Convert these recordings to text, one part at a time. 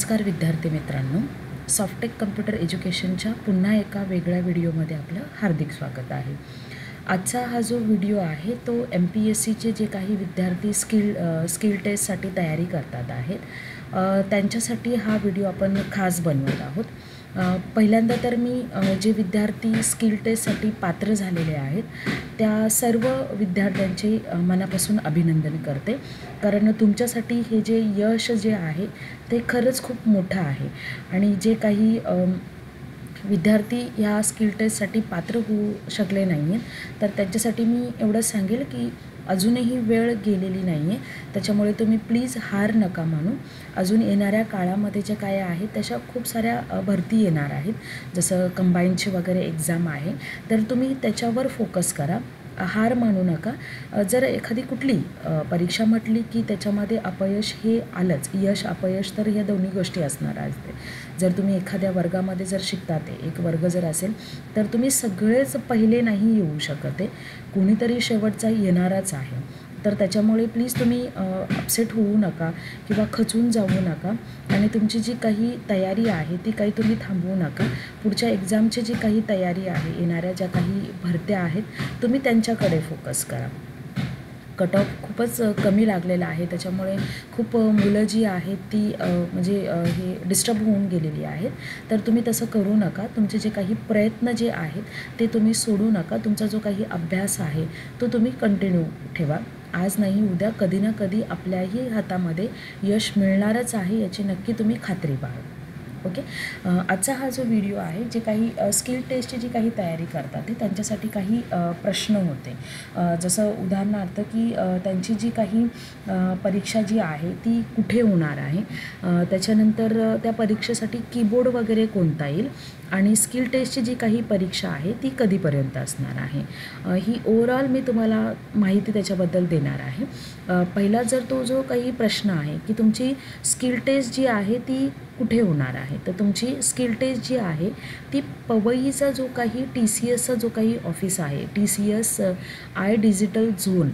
नमस्कार विद्यार्थी मित्रांनो, सॉफ्टेक कम्प्युटर एज्युकेशनच्या पुन्हा एका वेगळ्या व्हिडिओमध्ये आपलं हार्दिक स्वागत आहे। आजचा हा जो व्हिडिओ आहे तो MPSCचे जे काही विद्यार्थी स्किल टेस्टसाठी तयारी करतात आहेत त्यांच्यासाठी हा व्हिडिओ आपण खास बनवत आहोत। पहिल्यांदा तर मी जे विद्यार्थी स्किल टेस्टसाठी पात्र झालेले आहेत त्या सर्व विद्यार्थ्यांचे मनापासून अभिनंदन करते, कारण तुमच्यासाठी हे जे यश जे आहे ते खरंच खूप मोठं आहे। आणि जे काही विद्यार्थी ह्या स्किल टेस्टसाठी पात्र होऊ शकले नाही आहेत तर त्यांच्यासाठी मी एवढंच सांगेल की अजूनही वेळ गेलेली नाही आहे, त्याच्यामुळे तुम्ही प्लीज हार नका मानू। अजून येणाऱ्या काळामध्ये जे काय आहे तशा खूप साऱ्या भरती येणार आहेत, जसं कंबाईनची वगैरे एक्झाम आहे, तर तुम्ही त्याच्यावर फोकस करा, हार मानू नका। जर एखादी कुठली परीक्षा म्हटली की त्याच्यामध्ये अपयश हे आलंच, यश अपयश तर ह्या दोन्ही गोष्टी असणार आहेत। जर तुम्ही एखाद्या वर्गामध्ये जर शिकतात, एक वर्ग जर असेल तर तुम्ही सगळेच पहिले नाही येऊ शकत आहे, कोणीतरी शेवटचा येणारच आहे। तर त्याच्यामुळे प्लीज तुम्ही अपसेट होऊ नका किंवा खचून जाऊ नका आणि तुमची जी काही तयारी आहे ती काही तुम्ही थांबवू नका। पुढच्या एक्झामची जी काही तयारी आहे, येणाऱ्या ज्या काही भरत्या आहेत तुम्ही त्यांच्याकडे फोकस करा। कट ऑफ खूपच कमी लागलेला आहे, त्याच्यामुळे खूप मुलं जी आहेत ती म्हणजे हे डिस्टर्ब होऊन गेलेली आहेत, तर तुम्ही तसं करू नका। तुमचे जे काही प्रयत्न जे आहेत ते तुम्ही सोडू नका, तुमचा जो काही अभ्यास आहे तो तुम्ही कंटिन्यू ठेवा। आज नाही उद्या कधी ना कधी आपल्याही हातामध्ये यश मिळणारच आहे, याची नक्की तुम्ही खात्री बाळगा। ओके, आजचा हा जो व्हिडिओ आहे, जे काही स्किल टेस्टची जी काही तयारी करतात ते त्यांच्यासाठी काही प्रश्न होते, जसं उदाहरणार्थ की त्यांची जी काही परीक्षा जी आहे ती कुठे होणार आहे, त्याच्यानंतर त्या परीक्षेसाठी कीबोर्ड वगैरे कोणता येईल आणि स्किल टेस्टची जी काही परीक्षा आहे ती कधीपर्यंत असणार आहे, ही ओव्हरऑल मी तुम्हाला माहिती त्याच्याबद्दल देणार आहे। पहिला जर तो जो काही प्रश्न आहे की तुमची स्किल टेस्ट जी आहे ती कुठे होणार आहे, तर तुमची स्किल टेस्ट जी आहे ती पवईचा जो काही TCSचा जो काही ऑफिस आहे, TCS I digital zone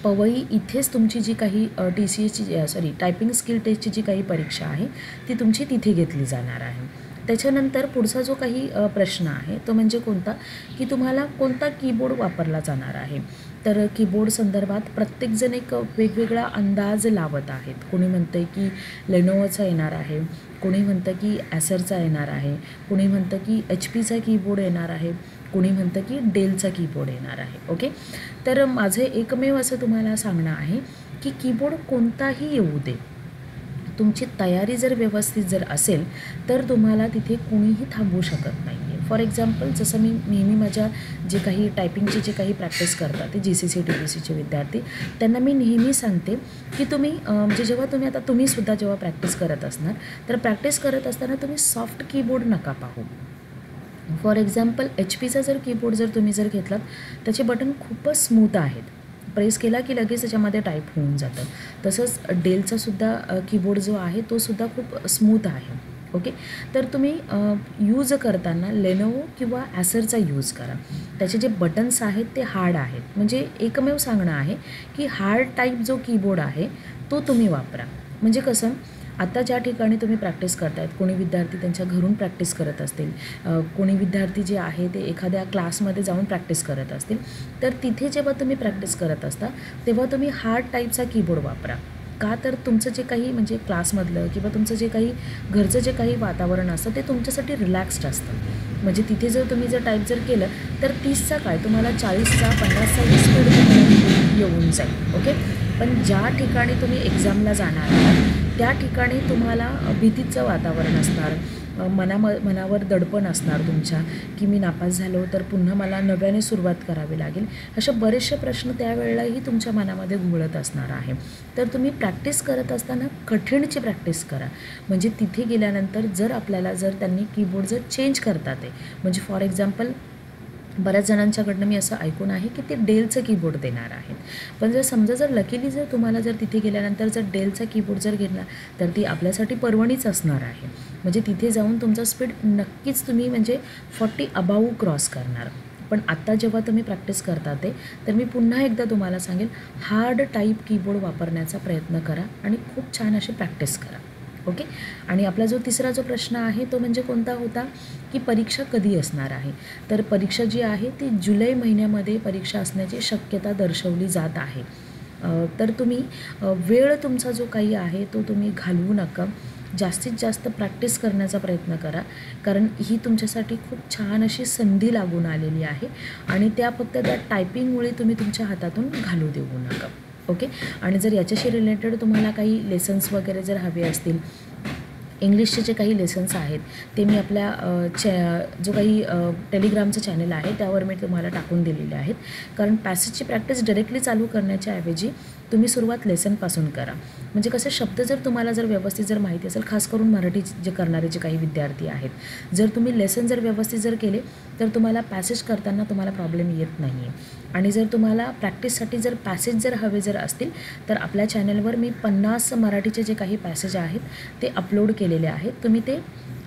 Powai, इथेच तुमची जी काही TCSची टायपिंग स्किल टेस्टची जी काही परीक्षा आहे ती तुमची तिथे घेतली जाणार आहे। त्याच्यानंतर पुढचा जो काही प्रश्न आहे तो म्हणजे कोणता, की तुम्हाला कोणता कीबोर्ड वापरला जाणार आहे, तर कीबोर्ड संदर्भात प्रत्येकजण एक वेगवेगळा अंदाज लावत आहेत। कोणी म्हणतं की लेनोवोचा येणार आहे, कोणी म्हणतं की ॲसरचा येणार आहे, कोणी म्हणतं की HPचा कीबोर्ड येणार आहे, कोणी म्हणतं की डेलचा कीबोर्ड येणार आहे। ओके, तर माझे एकमेव असं तुम्हाला सांगणं आहे की कीबोर्ड कोणताही येऊ दे, तुमची तयारी जर व्यवस्थित जर असेल तर तुम्हाला तिथे कोणीही थांबवू शकत नाही आहे। फॉर एक्झाम्पल, जसं मी नेहमी माझ्या जे काही टायपिंगची जे काही प्रॅक्टिस करतात ते GCC TPCचे विद्यार्थी, त्यांना मी नेहमी सांगते की तुम्ही म्हणजे जेव्हा तुम्ही आता तुम्हीसुद्धा जेव्हा प्रॅक्टिस करत असणार तर प्रॅक्टिस करत असताना तुम्ही सॉफ्ट कीबोर्ड नका पाहू। फॉर एक्झाम्पल, HPचा जर कीबोर्ड जर तुम्ही जर घेतलात त्याचे बटन खूपच स्मूथ आहेत, प्रेस केला की लगेच त्याच्यामध्ये टाईप होऊन जातं। तसंच डेलचासुद्धा कीबोर्ड जो आहे तो सुद्धा खूप स्मूथ आहे। ओके, तर तुम्ही यूज करताना लेनोवो किंवा ॲसरचा यूज करा, त्याचे जे बटन्स आहेत ते हार्ड आहेत, म्हणजे एकमेव सांगणं आहे की हार्ड टाईप जो कीबोर्ड आहे तो तुम्ही वापरा। म्हणजे कसं, आता ज्या ठिकाणी तुम्ही प्रॅक्टिस करतायत, कोणी विद्यार्थी त्यांच्या घरून प्रॅक्टिस करत असतील, कोणी विद्यार्थी जे आहे ते एखाद्या क्लासमध्ये जाऊन प्रॅक्टिस करत असतील, तर तिथे जेव्हा तुम्ही प्रॅक्टिस करत असता तेव्हा तुम्ही हार्ड टाईपचा कीबोर्ड वापरा। का, तर तुमचं जे काही म्हणजे क्लासमधलं किंवा तुमचं जे काही घरचं जे काही वातावरण असतं ते तुमच्यासाठी रिलॅक्स्ड असतं, म्हणजे तिथे जर तुम्ही जर टाईप जर केलं तर 30चा काय तुम्हाला 40चा 50चा स्पीड येऊन जाईल। ओके, पण ज्या ठिकाणी तुम्ही एक्झामला जाणार आहात त्या ठिकाणी तुम्हाला भीतीचं वातावरण असणार, मनावर दडपण असणार तुमच्या की मी नापास झालो तर पुन्हा मला नव्याने सुरुवात करावी लागेल, अशा बरेचसे प्रश्न त्यावेळेलाही तुमच्या मनामध्ये घुमळत असणार आहे। तर तुम्ही प्रॅक्टिस करत असताना कठीणची प्रॅक्टिस करा, म्हणजे तिथे गेल्यानंतर जर आपल्याला जर त्यांनी कीबोर्ड जर चेंज करतात आहे, म्हणजे फॉर एक्झाम्पल बऱ्याच जणांच्याकडनं मी असं ऐकून आहे की ते डेलचं कीबोर्ड देणार आहेत, पण जर समजा जर लकीली जर तुम्हाला जर तिथे गेल्यानंतर जर डेलचा कीबोर्ड जर घेतला तर ती आपल्यासाठी पर्वणीच असणार आहे, म्हणजे तिथे जाऊन तुमचा स्पीड नक्कीच तुम्ही म्हणजे 40 अबाऊ क्रॉस करणार। पण आत्ता जेव्हा तुम्ही प्रॅक्टिस करता ते, तर मी पुन्हा एकदा तुम्हाला सांगेल, हार्ड टाईप कीबोर्ड वापरण्याचा प्रयत्न करा आणि खूप छान अशी प्रॅक्टिस करा। ओके. आणि आपला जो तिसरा जो प्रश्न आहे तो म्हणजे कोणता होता की परीक्षा कधी असणार आहे. तर परीक्षा जी आहे ती जुलै महिन्यामध्ये परीक्षा असण्याची शक्यता दर्शवली जात आहे. तर तुम्ही वेळ तुमचा जो काही आहे तो तुम्ही घालवू नका. जास्तीत जास्त प्रॅक्टिस करण्याचा प्रयत्न करा, कारण ही तुमच्यासाठी खूप छान अशी संधी लागून आलेली आहे आणि फक्त त्या टायपिंगमुळे तुम्ही तुमच्या हातातून घालवू देऊ नका. ओके. आणि जर याच्याशी रिलेटेड तुम्हाला काही लेसन्स वगैरे जर हवे असतील, इंग्लिशचे जे काही लेसन्स आहेत ते मी आपल्या जो काही टेलिग्रामचं चॅनल आहे त्यावर मी तुम्हाला टाकून दिलेले आहेत. कारण पॅसेजची प्रॅक्टिस डायरेक्टली चालू करण्याच्या ऐवजी तुम्ही सुरुवात लेसनपासून करा. म्हणजे कसं शब्द जर तुम्हाला जर व्यवस्थित जर माहिती असेल, खास करून मराठी जे करणारे जे काही विद्यार्थी आहेत, जर तुम्ही लेसन जर व्यवस्थित जर केले तर तुम्हाला पॅसेज करताना तुम्हाला प्रॉब्लेम येत नाही आहे. आणि जर तुम्हाला प्रॅक्टिससाठी जर पॅसेज जर हवे जर असतील तर आपल्या चॅनलवर मी 50 मराठीचे जे काही पॅसेज आहेत ते अपलोड केलेले आहेत.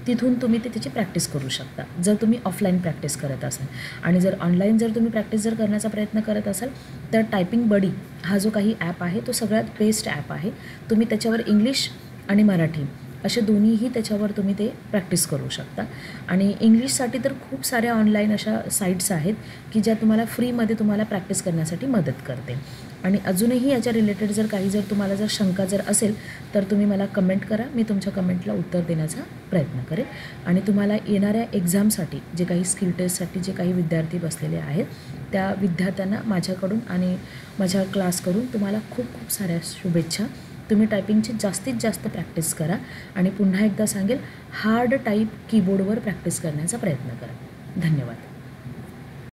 तिथून तुम्ही त्याची प्रॅक्टिस करू शकता जर तुम्ही ऑफलाईन प्रॅक्टिस करत असाल. आणि जर ऑनलाईन जर तुम्ही प्रॅक्टिस जर करण्याचा प्रयत्न करत असाल तर टायपिंग बडी हा जो काही ॲप आहे तो सगळ्यात बेस्ट ॲप आहे. तुम्ही त्याच्यावर इंग्लिश आणि मराठी असे दोन्हीही त्याच्यावर तुम्ही ते प्रॅक्टिस करू शकता. आणि इंग्लिशसाठी तर खूप साऱ्या ऑनलाईन अशा साईट्स आहेत की ज्या तुम्हाला फ्रीमध्ये तुम्हाला प्रॅक्टिस करण्यासाठी मदत करते. आणि अजूनही याच्या रिलेटेड जर काही जर तुम्हाला जर शंका जर असेल तर तुम्ही मला कमेंट करा. मी तुमच्या कमेंटला उत्तर देण्याचा प्रयत्न करेन. आणि तुम्हाला येणाऱ्या एक्झामसाठी जे काही स्किल टेस्टसाठी जे काही विद्यार्थी बसलेले आहेत त्या विद्यार्थ्यांना माझ्याकडून आणि माझ्या क्लासकडून तुम्हाला खूप खूप साऱ्या शुभेच्छा. तुम्ही टायपिंगची जास्तीत जास्त प्रॅक्टिस करा आणि पुन्हा एकदा सांगेल, हार्ड टाईप कीबोर्डवर प्रॅक्टिस करण्याचा प्रयत्न करा. धन्यवाद.